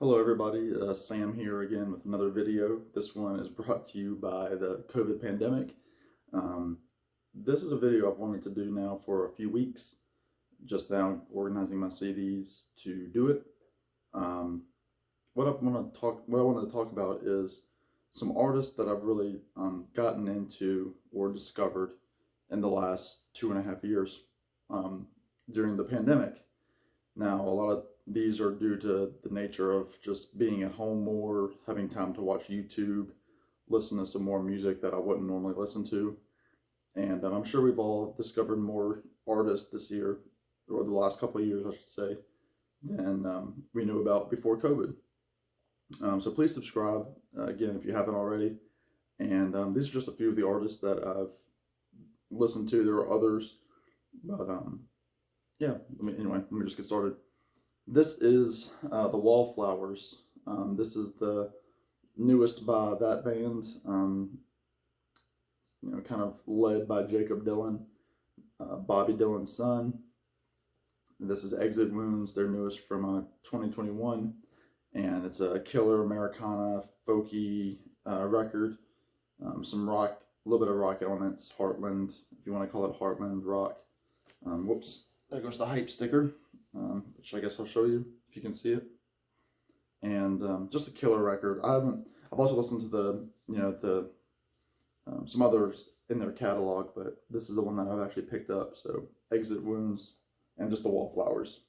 Hello everybody, Sam here again with another video. This one is brought to you by the COVID pandemic. This is a video I've wanted to do now for a few weeks, just now organizing my CDs to do it. What I wanted to talk about is some artists that I've really gotten into or discovered in the last 2.5 years during the pandemic. Now, a lot of these are due to the nature of just being at home more, having time to watch YouTube, listen to some more music that I wouldn't normally listen to. And I'm sure we've all discovered more artists this year, or the last couple of years, I should say, than we knew about before COVID. So please subscribe, again, if you haven't already. And these are just a few of the artists that I've listened to. There are others, but yeah, let me just get started. This is the Wallflowers. This is the newest by that band, kind of led by Jacob Dylan, Bobby Dylan's son. This is Exit Wounds, their newest from 2021, and it's a killer Americana folky record. Some rock, a little bit of rock elements, Heartland, if you want to call it Heartland rock. Whoops, there goes the hype sticker. Which I guess I'll show you if you can see it. And just a killer record. I've also listened to some others in their catalog, but this is the one that I've actually picked up. So Exit Wounds and just the Wallflowers.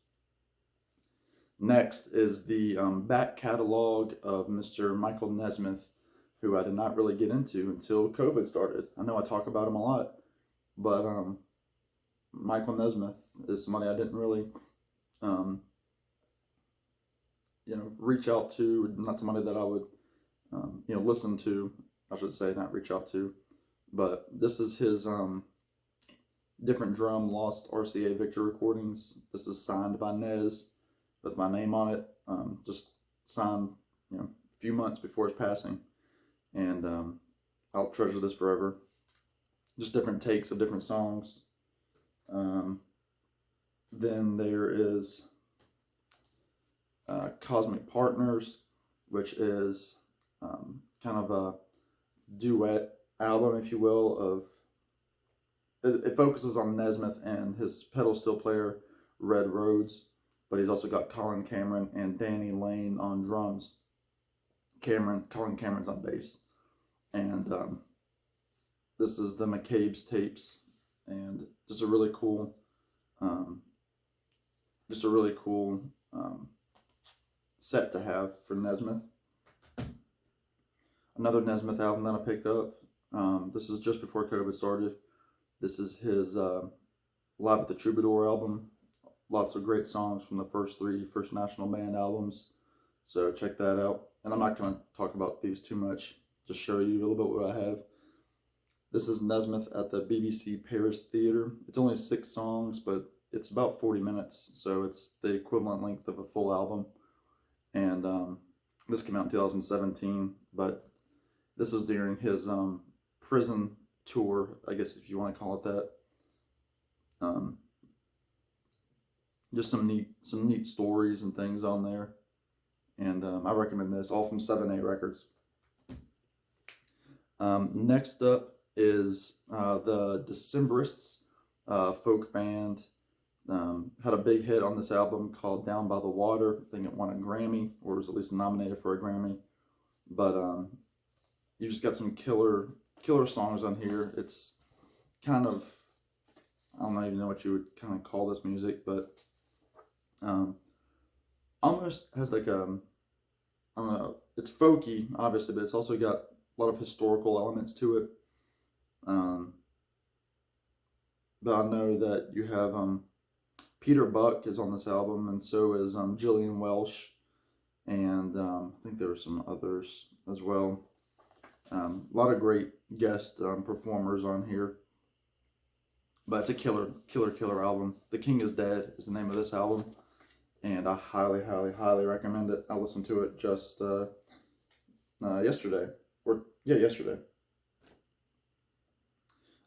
Next is the back catalog of Mr. Michael Nesmoth, who I did not really get into until COVID started. I know I talk about him a lot, but Michael Nesmoth is somebody I didn't really reach out to, not somebody that I would, listen to, I should say, not reach out to, but this is his different drum Lost RCA Victor recordings. This is signed by Nez with my name on it, just signed, a few months before his passing, and I'll treasure this forever. Just different takes of different songs. Then there is Cosmic Partners, which is kind of a duet album, if you will. It focuses on Nesmeth and his pedal steel player Red Rhodes, but he's also got Colin Cameron and Danny Lane on drums. Colin Cameron's on bass, and this is the McCabe's tapes, and just a really cool. Set to have for Nesmeth. Another Nesmeth album that I picked up. This is just before COVID started. This is his Live at the Troubadour album. Lots of great songs from the first National Band albums. So check that out. And I'm not going to talk about these too much. Just show you a little bit what I have. This is Nesmeth at the BBC Paris Theatre. It's only 6 songs, but it's about 40 minutes, so it's the equivalent length of a full album. And this came out in 2017, but this is during his prison tour, I guess if you want to call it that. Just some neat stories and things on there, and I recommend this, all from 7A Records. Next up is the Decemberists, folk band. Had a big hit on this album called Down by the Water. I think it won a Grammy, or was at least nominated for a Grammy. But you just got some killer songs on here. It's kind of, I don't even know what you would kind of call this music, but almost has like I don't know, it's folky, obviously, but it's also got a lot of historical elements to it. But I know that you have Peter Buck is on this album, and so is Gillian Welsh, and I think there were some others as well. A lot of great guest performers on here, but it's a killer album. The King is Dead is the name of this album, and I highly recommend it. I listened to it just yesterday.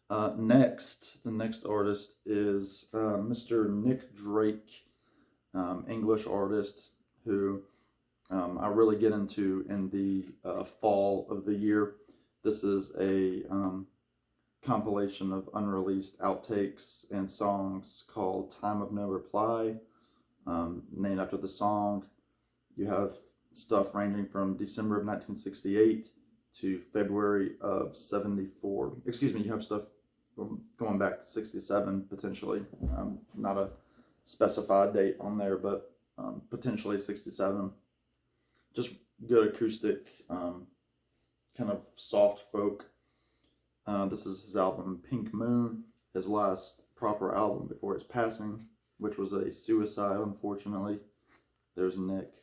The next artist is Mr. Nick Drake, English artist who I really get into in the fall of the year. This is a compilation of unreleased outtakes and songs called Time of No Reply, named after the song. You have stuff ranging from December of 1968 to February of 74. Excuse me, you have stuff going back to 67 potentially. Not a specified date on there, but potentially 67. Just good acoustic, kind of soft folk. This is his album Pink Moon, his last proper album before his passing, which was a suicide, unfortunately. There's Nick.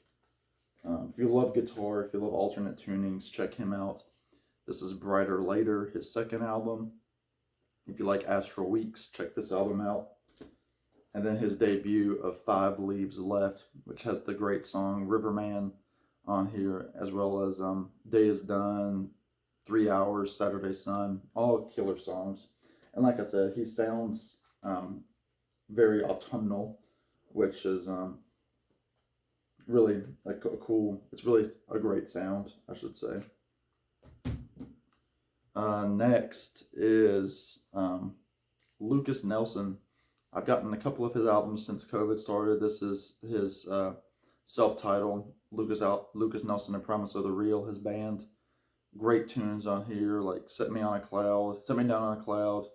If you love guitar, if you love alternate tunings, check him out. This is Brighter Later, his second album. If you like Astral Weeks, check this album out. And then his debut of 5 Leaves Left, which has the great song Riverman on here, as well as Day Is Done, 3 Hours, Saturday Sun, all killer songs. And like I said, he sounds very autumnal, which is really like cool. It's really a great sound, I should say. Next is Lucas Nelson. I've gotten a couple of his albums since COVID started. This is his self-titled Lucas Nelson and Promise of the Real, his band. Great tunes on here, like Set Me Down on a Cloud,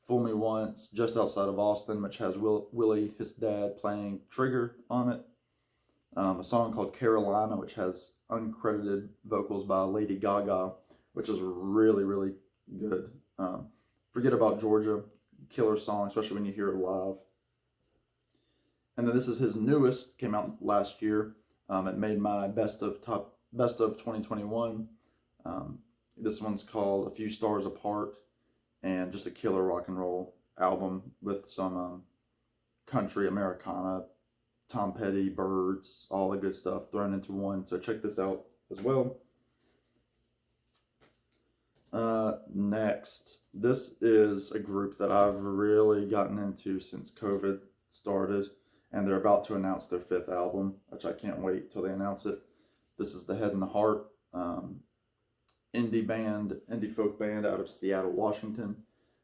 Fool Me Once, Just Outside of Austin, which has Willie, his dad, playing Trigger on it. A song called Carolina, which has uncredited vocals by Lady Gaga, which is really, really good. Forget About Georgia, killer song, especially when you hear it live. And then this is his newest, came out last year. It made my best of 2021. This one's called A Few Stars Apart, and just a killer rock and roll album with some country, Americana, Tom Petty, Birds, all the good stuff thrown into one. So check this out as well. Next, this is a group that I've really gotten into since COVID started, and they're about to announce their 5th album, which I can't wait till they announce it. This is The Head and the Heart, indie folk band out of Seattle, Washington.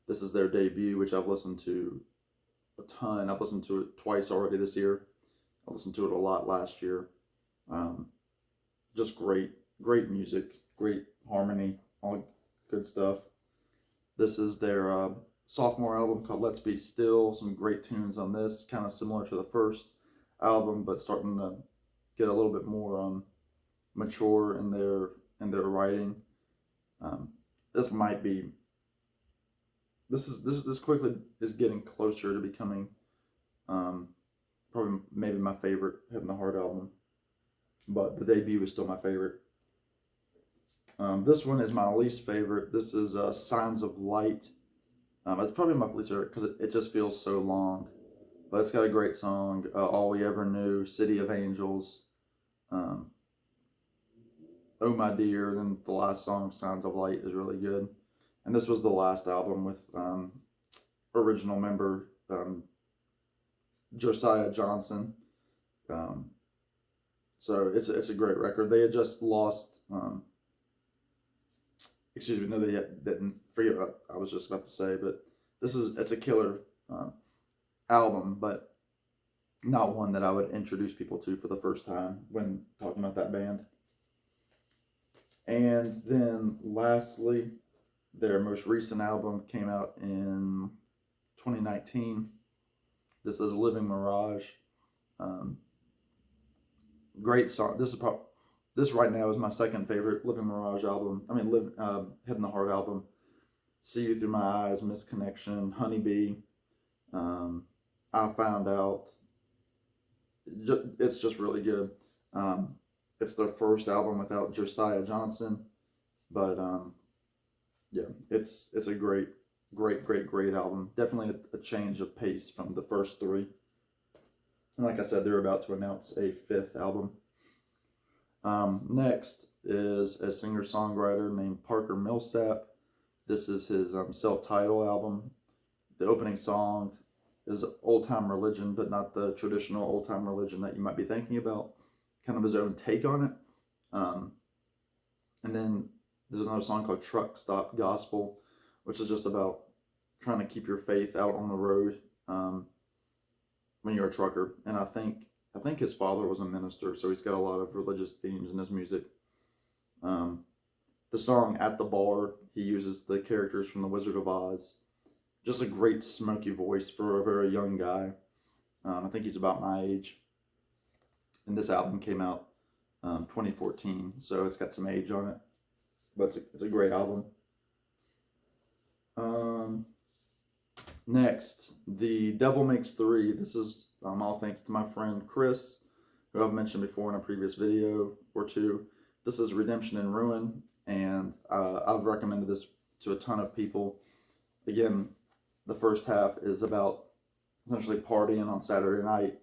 This is their debut, which I've listened to a ton. I've listened to it twice already this year. I listened to it a lot last year. Just great music, great harmony, all good stuff. This is their sophomore album called Let's Be Still. Some great tunes on this, kind of similar to the first album, but starting to get a little bit more mature in their writing. This quickly is getting closer to becoming probably maybe my favorite Head and the Heart album, but the debut is still my favorite. This one is my least favorite. This is Signs of Light. It's probably my least favorite because it just feels so long, but it's got a great song, All We Ever Knew, City of Angels, Oh My Dear. Then the last song, Signs of Light, is really good. And this was the last album with original member Josiah Johnson. So it's a great record. They had just lost. Excuse me, no, they didn't. Forget what I was just about to say, but it's a killer album, but not one that I would introduce people to for the first time when talking about that band. And then lastly, their most recent album came out in 2019. This is Living Mirage. Great song. This right now is my second favorite Living Mirage album. Head in the Heart album. See You Through My Eyes, Misconnection, Honeybee. I Found Out. It's just really good. It's their first album without Josiah Johnson, but yeah, it's a great album. Definitely a change of pace from the first 3. And like I said, they're about to announce a 5th album. Next is a singer-songwriter named Parker Millsap. This is his self-titled album. The opening song is Old Time Religion, but not the traditional Old Time Religion that you might be thinking about. kind of his own take on it. And then there's another song called Truck Stop Gospel, which is just about trying to keep your faith out on the road when you're a trucker. And I think his father was a minister, so he's got a lot of religious themes in his music. The song At the Bar, he uses the characters from The Wizard of Oz. Just a great smoky voice for a very young guy. I think he's about my age. And this album came out 2014, so it's got some age on it. But it's a great album. Next, The Devil Makes Three. This is all thanks to my friend Chris, who I've mentioned before in a previous video or two. This is Redemption and Ruin, and I've recommended this to a ton of people. Again, the first half is about essentially partying on Saturday night,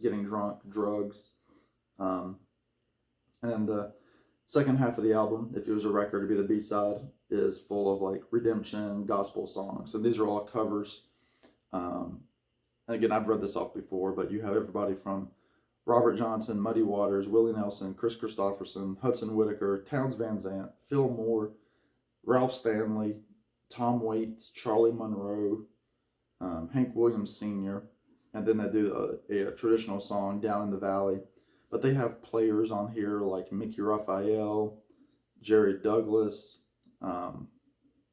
getting drunk, drugs. And then the second half of the album, if it was a record, it'd be the B-side, is full of like redemption, gospel songs. And these are all covers. And again, I've read this off before, but you have everybody from Robert Johnson, Muddy Waters, Willie Nelson, Chris Christopherson, Hudson Whitaker, Townes Van Zandt, Phil Moore, Ralph Stanley, Tom Waits, Charlie Monroe, Hank Williams Sr., and then they do a traditional song, Down in the Valley. But they have players on here like Mickey Raphael, Jerry Douglas,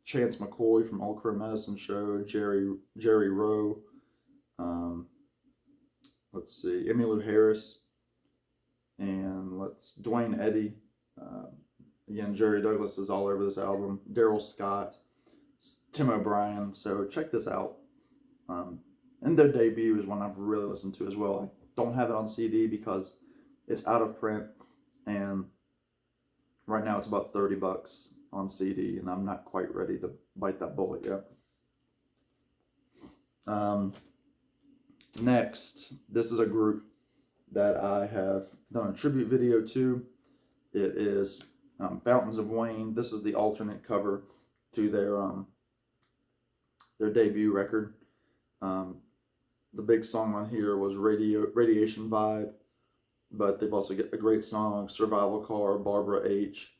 Chance McCoy from Old Crow Medicine Show, Jerry Rowe, let's see, Emmylou Harris, and Dwayne Eddy. Again, Jerry Douglas is all over this album. Daryl Scott, Tim O'Brien. So check this out. And their debut is one I've really listened to as well. I don't have it on CD because it's out of print, and right now it's about $30 on CD, and I'm not quite ready to bite that bullet yet. Next, this is a group that I have done a tribute video to. It is Fountains of Wayne. This is the alternate cover to their debut record. The big song on here was Radiation Vibe, but they've also got a great song, Survival Car, Barbara H.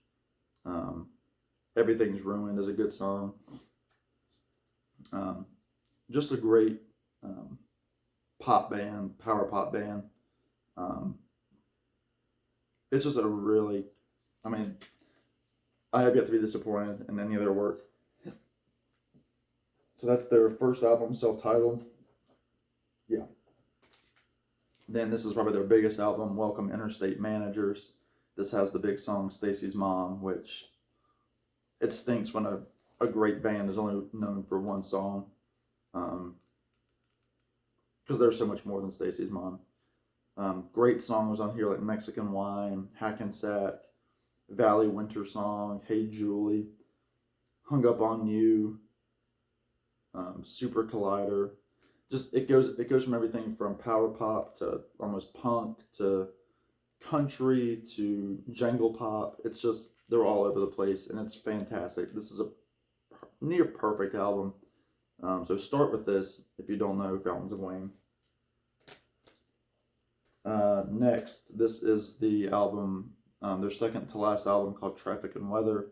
Everything's Ruined is a good song. Just a great pop band, power pop band. It's just a really, I have yet to be disappointed in any of their work. So that's their first album, self-titled. Yeah. Then this is probably their biggest album, Welcome Interstate Managers. This has the big song, Stacy's Mom, which it stinks when a great band is only known for one song. Because there's so much more than Stacy's Mom. Great songs on here like Mexican Wine, Hackensack, Valley Winter Song, Hey Julie, Hung Up on You, Super Collider. Just it goes from everything from power pop to almost punk to country to jangle pop. It's just, they're all over the place, and it's fantastic. This is a near perfect album. So start with this if you don't know Fountains of Wayne. Next, this is the album, their second to last album, called Traffic and Weather.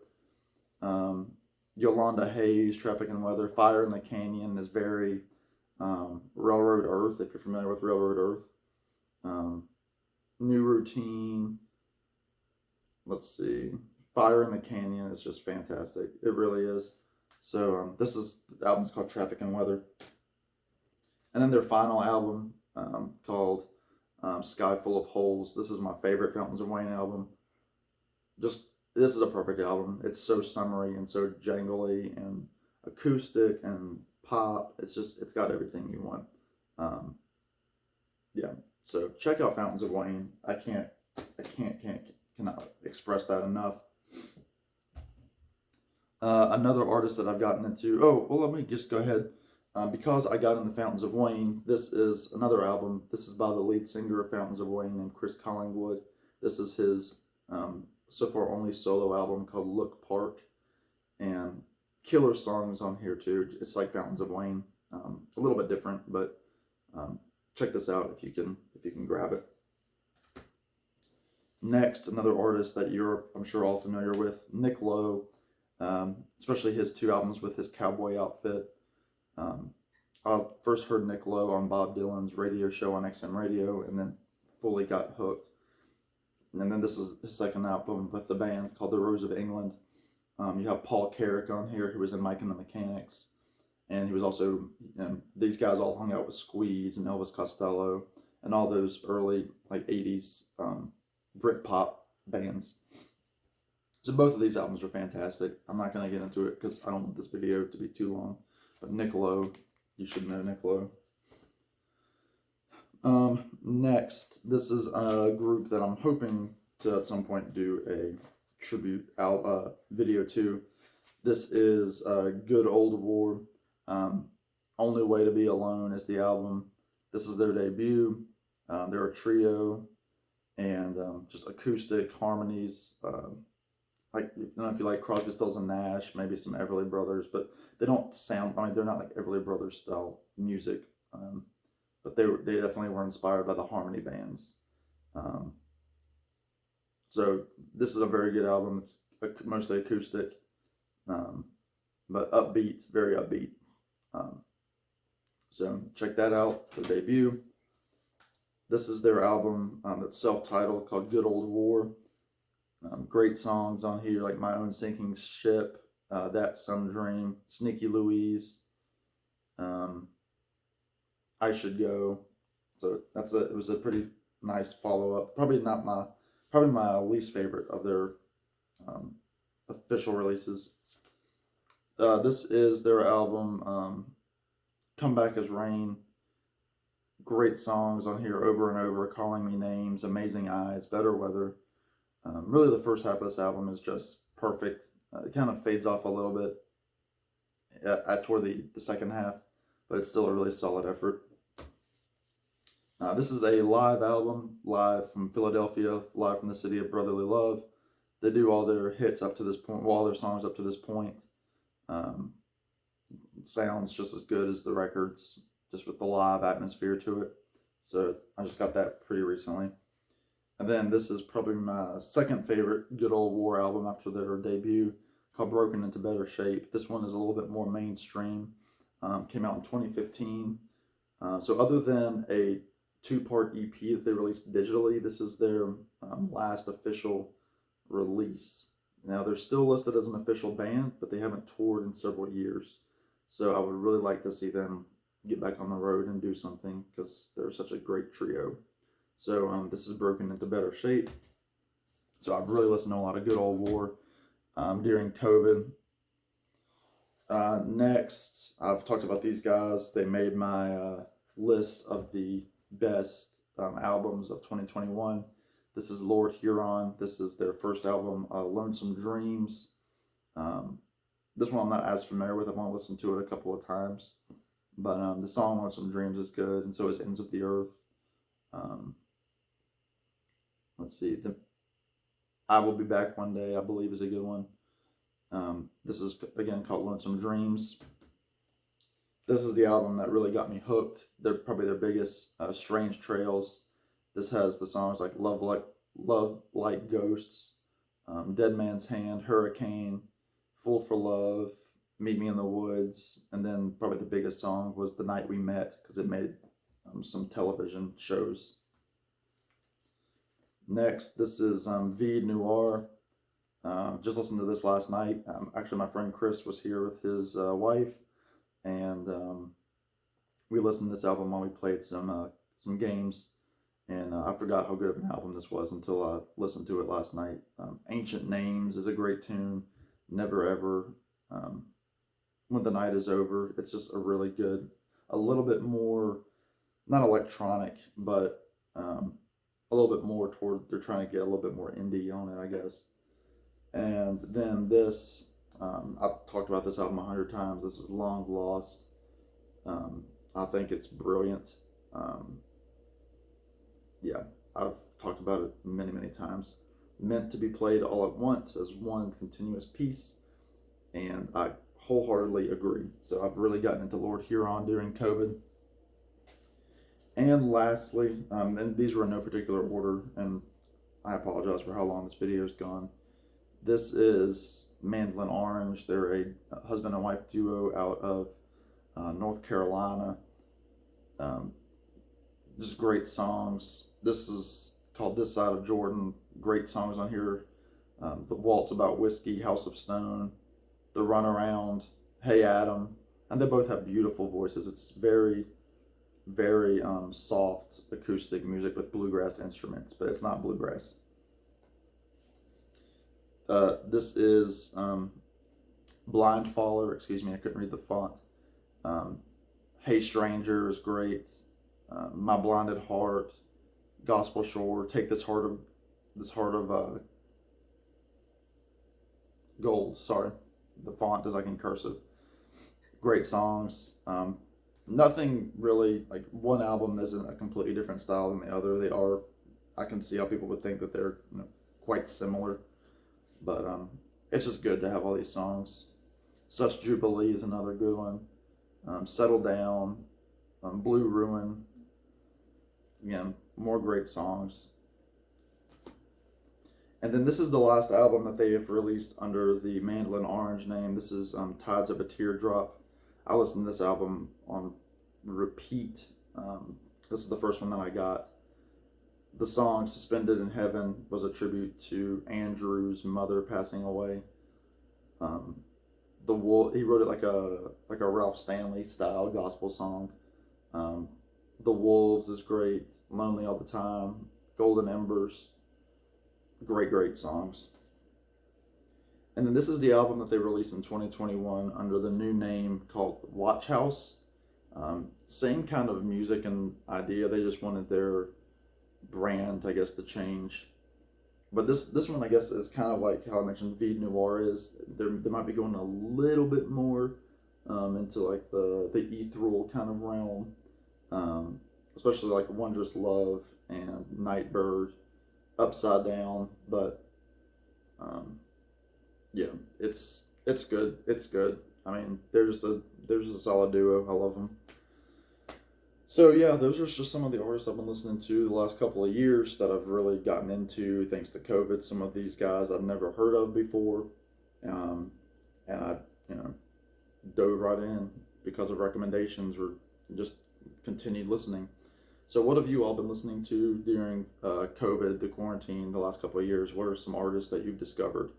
Yolanda Hayes, Traffic and Weather. Fire in the Canyon is very Railroad Earth, if you're familiar with Railroad Earth. New Routine. Let's see. Fire in the Canyon is just fantastic. It really is. So the album's called Traffic and Weather. And then their final album called Sky Full of Holes. This is my favorite Fountains of Wayne album. This is a perfect album. It's so summery and so jangly and acoustic and pop. It's got everything you want. Yeah. So check out Fountains of Wayne. I cannot express that enough. Another artist that I've gotten into. Oh, well, let me just go ahead. Because I got into Fountains of Wayne, this is another album. This is by the lead singer of Fountains of Wayne named Chris Collingwood. This is his so far only solo album called Look Park, and killer songs on here too. It's like Fountains of Wayne, a little bit different, but check this out if you can grab it. Next, another artist that you're, I'm sure, all familiar with, Lowe, especially his 2 albums with his cowboy outfit. I first heard Lowe on Bob Dylan's radio show on XM Radio, and then fully got hooked. And then this is his second album with the band called The Rose of England. You have Paul Carrick on here, who was in Mike and the Mechanics, and he was also, these guys all hung out with Squeeze and Elvis Costello and all those early like 80s Britpop bands. So both of these albums are fantastic. I'm not going to get into it because I don't want this video to be too long. But Lowe, you should know Lowe. Next, this is a group that I'm hoping to at some point do a tribute video to. This is Good Old War. Only Way to Be Alone is the album. This is their debut. They're a trio, and just acoustic harmonies. Like, I don't know if you like Crosby, Stills and Nash, maybe some Everly Brothers, but they don't sound, I mean, they're not like Everly Brothers style music, but they definitely were inspired by the harmony bands. So this is a very good album. It's mostly acoustic, but upbeat, very upbeat. So check that out, the debut. This is their album that's self-titled, called Good Old War. Great songs on here, like My Own Sinking Ship, That's Some Dream, Sneaky Louise, I Should Go. So it was a pretty nice follow-up. Probably my least favorite of their official releases. This is their album, Come Back as Rain. Great songs on here over and over, Calling Me Names, Amazing Eyes, Better Weather. Really the first half of this album is just perfect. It kind of fades off a little bit toward the second half, but it's still a really solid effort. This is a live album, live from Philadelphia, live from the city of brotherly love. They do all their hits up to this point, all their songs up to this point. Sounds just as good as the records, just with the live atmosphere to it. So I just got that pretty recently. And then this is probably my second favorite Good Old War album after their debut, called Broken Into Better Shape. This one is a little bit more mainstream. Came out in 2015. So other than a 2-part EP that they released digitally, this is their last official release. Now they're still listed as an official band, but they haven't toured in several years. So I would really like to see them get back on the road and do something, because they're such a great trio. So this is Broken Into Better Shape. So I've really listened to a lot of Good Old War during COVID. Next, I've talked about these guys. They made my list of the best albums of 2021. This is Lord Huron. This is their first album, Lonesome Dreams. This one I'm not as familiar with. I've only listened to it a couple of times. But the song Lonesome Dreams is good, and so is Ends of the Earth. Let's see, I Will Be Back One Day, I believe, is a good one. This is, again, called Lonesome Dreams. This is the album that really got me hooked. They're probably their biggest, Strange Trails. This has the songs like Love Like Ghosts, Dead Man's Hand, Hurricane, Fool for Love, Meet Me in the Woods, and then probably the biggest song was The Night We Met, because it made some television shows. Next, this is V Noir. Just listened to this last night. Actually, my friend Chris was here with his wife, and we listened to this album while we played some games, and I forgot how good of an album this was until I listened to it last night. Ancient Names is a great tune. Never Ever. When the Night Is Over. It's just a really good, a little bit more, not electronic, but a little bit more toward, they're trying to get a little bit more indie on it, I guess. And then this, I've talked about this album 100 times. This is Long Lost. I think it's brilliant. Yeah, I've talked about it many, many times. Meant to be played all at once as one continuous piece, and I wholeheartedly agree. So I've really gotten into Lord Huron during COVID. And lastly, and these were in no particular order, and I apologize for how long this video's gone. This is Mandolin Orange. They're a husband and wife duo out of North Carolina. Just great songs. This is called This Side of Jordan. Great songs on here. The Waltz About Whiskey, House of Stone, The Runaround, Hey Adam. And they both have beautiful voices. It's very, very soft acoustic music with bluegrass instruments, but it's not bluegrass. This is Blindfaller. Excuse me, I couldn't read the font. Hey Stranger is great. My Blinded Heart, Gospel Shore, Take This Heart of Gold. Sorry, the font is like in cursive. Great songs. Nothing really, like, one album isn't a completely different style than the other. They are, I can see how people would think that they're, you know, quite similar, but it's just good to have all these songs. Such Jubilee is another good one. Settle Down, Blue Ruin. Again, more great songs. And then this is the last album that they have released under the Mandolin Orange name. This is Tides of a Teardrop. I listened to this album on repeat. This is the first one that I got. The song Suspended in Heaven was a tribute to Andrew's mother passing away. He wrote it like a Ralph Stanley style gospel song. The Wolves is great. Lonely All the Time. Golden Embers. Great songs. And then this is the album that they released in 2021 under the new name called Watch House. Same kind of music and idea. They just wanted their brand, I guess, to change. But this one, I guess, is kind of like how I mentioned Vide Noir is. They might be going a little bit more into like the ethereal kind of realm, especially like Wondrous Love and Nightbird, Upside Down. But yeah, it's good. It's good. I mean, they're just a solid duo. I love them. So yeah, those are just some of the artists I've been listening to the last couple of years that I've really gotten into thanks to COVID. Some of these guys I've never heard of before, and I, dove right in because of recommendations or just continued listening. So what have you all been listening to during COVID, the quarantine, the last couple of years? What are some artists that you've discovered?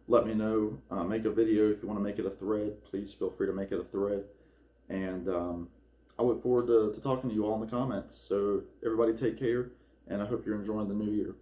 Let me know. Make a video if you want to make it a thread. Please feel free to make it a thread. And I look forward to talking to you all in the comments. So everybody take care, and I hope you're enjoying the new year.